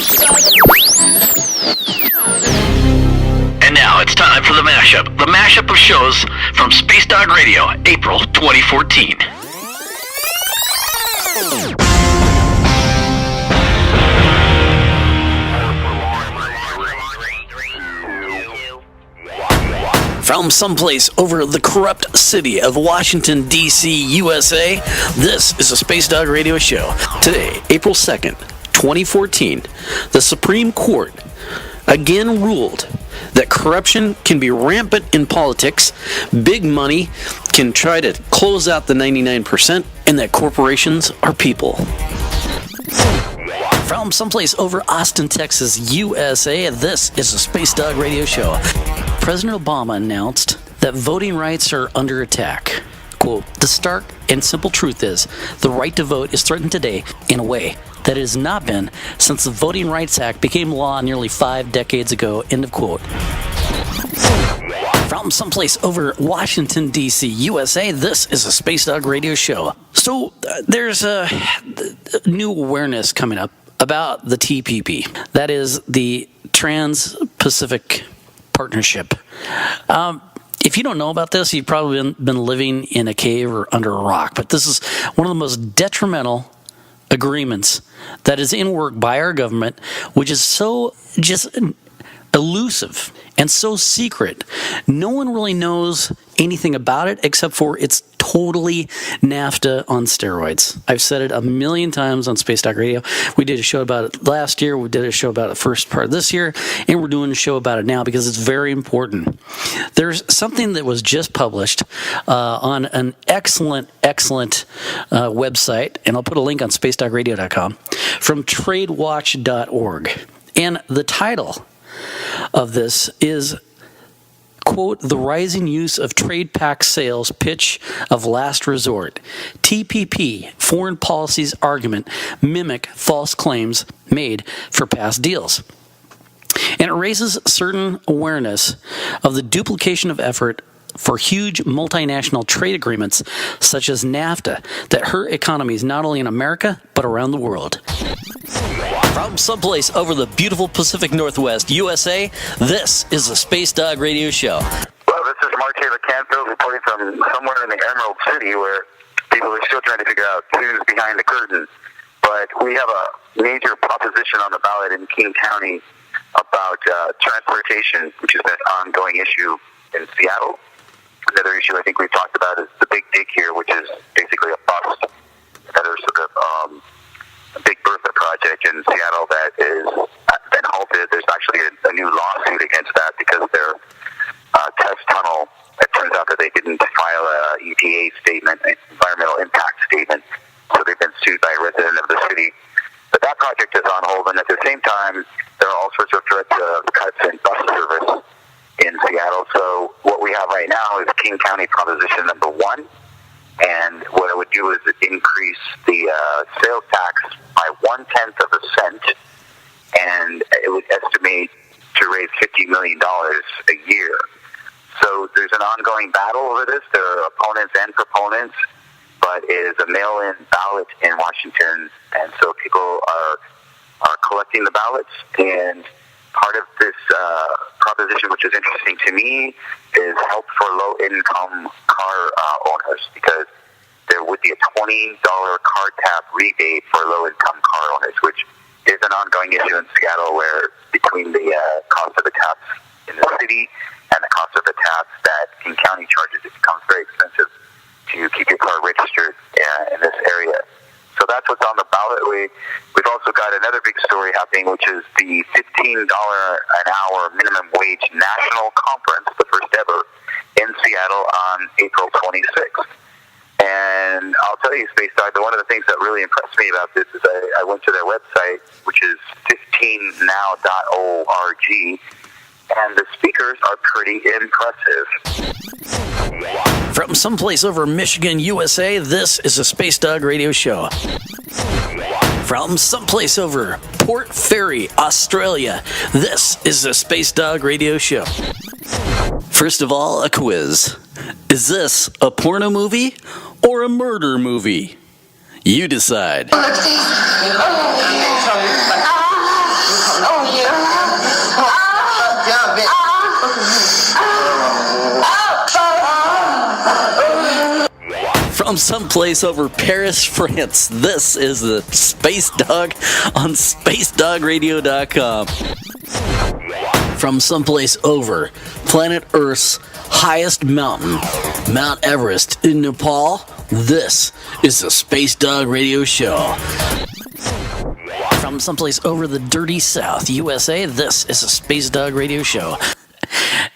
And now it's time for the Mashup. The Mashup of shows from Space Dog Radio, April 2014. From someplace over the corrupt city of Washington, D.C., USA, this is a Space Dog Radio show. Today, April 2nd, 2014, the Supreme Court again ruled that corruption can be rampant in politics, big money can try to close out the 99%, and that corporations are people. From someplace over Austin, Texas, USA, this is a Space Dog Radio show. President Obama announced that voting rights are under attack. Quote, the stark and simple truth is, the right to vote is threatened today in a way that it has not been since the Voting Rights Act became law nearly 5 decades ago, end of quote. From someplace over Washington, D.C., USA, this is a Space Dog Radio show. So there's a new awareness coming up about the TPP. That is the Trans-Pacific Partnership. If you don't know about this, you've probably been living in a cave or under a rock. But this is one of the most detrimental agreements that is in work by our government, which is so just elusive and so secret. No one really knows anything about it except for it's totally NAFTA on steroids. I've said it a million times on Space Talk Radio. We did a show about it last year. We did a show about it the first part of this year, and we're doing a show about it now because it's very important. There's something that was just published on an excellent website, and I'll put a link on spacetalkradio.com, from tradewatch.org. And the title of this is, quote, the rising use of trade pact sales pitch of last resort. TPP, foreign policy's argument, mimic false claims made for past deals. And it raises certain awareness of the duplication of effort for huge multinational trade agreements such as NAFTA that hurt economies not only in America but around the world. From someplace over the beautiful Pacific Northwest, USA, this is the Space Dog Radio Show. Well, this is Mark Taylor Canfield reporting from somewhere in the Emerald City where people are still trying to figure out who's behind the curtain. But we have a major proposition on the ballot in King County about transportation, which has been an ongoing issue in Seattle. Another issue I think we've talked about is the Big Dig here, which is basically a bus that are sort of a Big Bertha project in Seattle that has been halted. There's actually a new lawsuit against that because their test tunnel, it turns out that they didn't file a EPA statement, an environmental impact statement, so they've been sued by a resident of the city. But that project is on hold, and at the same time, there are all sorts of threats of cuts in bus service in Seattle. So what we have right now is King County Proposition number 1. And what it would do is increase the sales tax by 0.1 cent, and it would estimate to raise $50 million a year. So there's an ongoing battle over this. There are opponents and proponents, but it is a mail-in ballot in Washington, and so people are collecting the ballots. And part of this proposition, which is interesting to me, is help for low-income car owners, because there would be a $20 car tap rebate for low-income car owners, which is an ongoing issue in Seattle, where between the cost of the taps in the city and the cost of the taps that King County charges, it becomes very expensive to keep your car registered in this area. So that's what's on the ballot. We've also got another big story happening, which is the $15 an hour minimum wage national conference, the first ever, in Seattle on April 26th. And I'll tell you, Space Dog, one of the things that really impressed me about this is I went to their website, which is 15now.org, and the speakers are pretty impressive. From someplace over Michigan, USA, this is a Space Dog Radio show. From someplace over Port Fairy, Australia, this is a Space Dog Radio show. First of all, a quiz. Is this a porno movie or a murder movie? You decide. From someplace over Paris, France, this is the Space Dog on SpaceDogRadio.com. From someplace over planet Earth's highest mountain, Mount Everest in Nepal, this is the Space Dog Radio Show. From someplace over the dirty South, USA, this is a Space Dog Radio Show.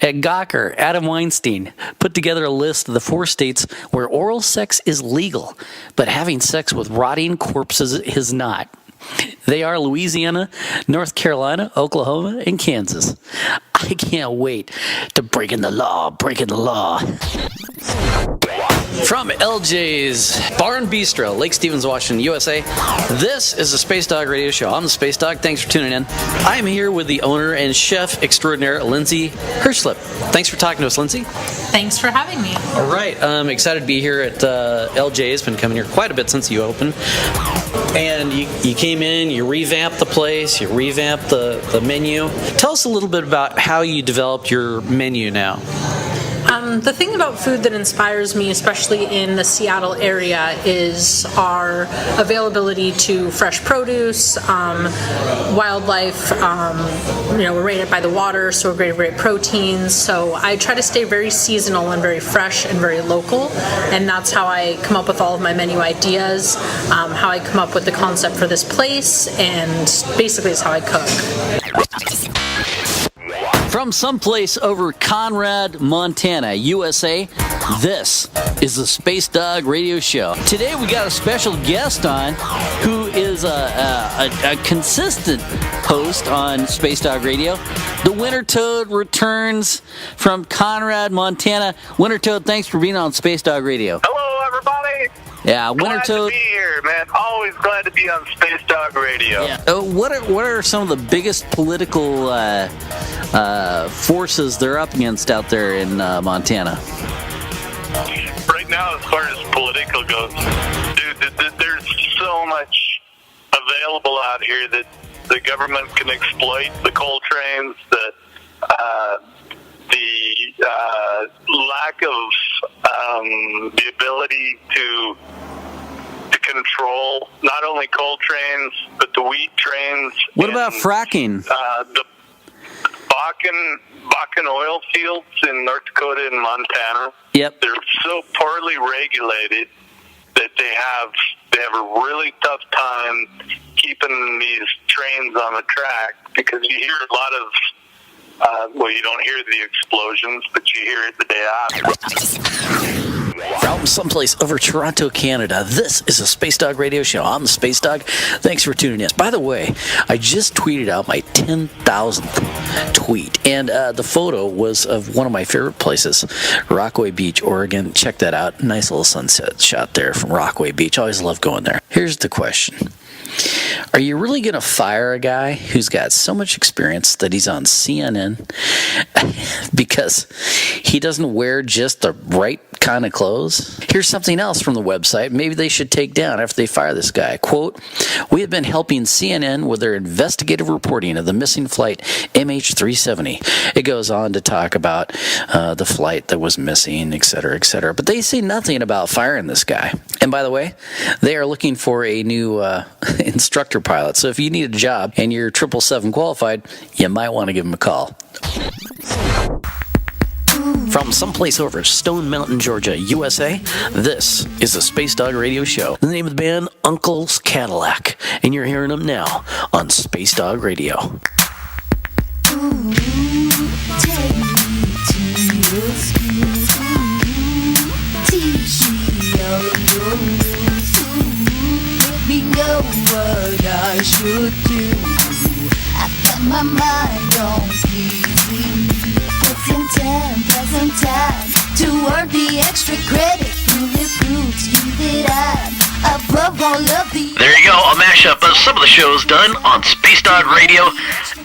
At Gawker, Adam Weinstein put together a list of the 4 states where oral sex is legal, but having sex with rotting corpses is not. They are Louisiana, North Carolina, Oklahoma, and Kansas. I can't wait to breaking the law. From LJ's Bar and Bistro, Lake Stevens, Washington, USA, this is the Space Dog Radio Show. I'm the Space Dog. Thanks for tuning in. I'm here with the owner and chef extraordinaire, Lindsay Hirschlip. Thanks for talking to us, Lindsay. Thanks for having me. All right. I'm excited to be here at LJ's. Been coming here quite a bit since you opened. And you came in, you revamped the place, you revamped the menu. Tell us a little bit about how you developed your menu now. The thing about food that inspires me, especially in the Seattle area, is our availability to fresh produce, wildlife. We're right by the water, so we're great proteins. So I try to stay very seasonal and very fresh and very local, and that's how I come up with all of my menu ideas, how I come up with the concept for this place, and basically is how I cook. From someplace over Conrad, Montana, USA, this is the Space Dog Radio Show. Today we got a special guest on who is a consistent host on Space Dog Radio. The Winter Toad returns from Conrad, Montana. Winter Toad, thanks for being on Space Dog Radio. Hello, everybody. Yeah, Winter Toad. Glad to be here, man. Always glad to be on Space Dog Radio. Yeah. What are some of the biggest political forces they're up against out there in Montana? Right now, as far as political goes, dude, there's so much available out here that the government can exploit. The coal trains, the lack of the ability to control not only coal trains but the wheat trains. What about fracking? The Bakken oil fields in North Dakota and Montana. Yep. They're so poorly regulated that they have a really tough time keeping these trains on the track, because you hear a lot of you don't hear the explosions, but you hear it the day after. From someplace over Toronto, Canada, this is a Space Dog Radio Show. I'm the Space Dog. Thanks for tuning in. By the way, I just tweeted out my 10,000th tweet, and the photo was of one of my favorite places, Rockaway Beach, Oregon. Check that out. Nice little sunset shot there from Rockaway Beach. Always love going there. Here's the question. Are you really going to fire a guy who's got so much experience that he's on CNN because he doesn't wear just the right kind of clothes? Here's something else from the website maybe they should take down after they fire this guy. Quote, "We have been helping CNN with their investigative reporting of the missing flight MH370. It goes on to talk about the flight that was missing, et cetera, but they say nothing about firing this guy. And by the way, they are looking for a new instructor pilot. So if you need a job and you're 777 qualified, you might want to give them a call. From someplace over Stone Mountain, Georgia, USA, this is the Space Dog Radio Show. The name of the band, Uncle's Cadillac, and you're hearing them now on Space Dog Radio. Know what I should do. I got my mind on pleasing. Present time to earn the extra credit. It proves you that I'm above all of the. There you go, a mashup of some of the shows done on Space Dog Radio,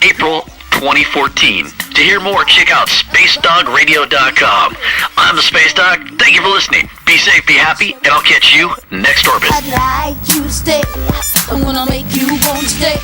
April 2014. To hear more, check out SpaceDogRadio.com. I'm the Space Dog. Thank you for listening. Be safe, be happy, and I'll catch you next orbit. I'd like you to stay. I'm gonna make you want to stay.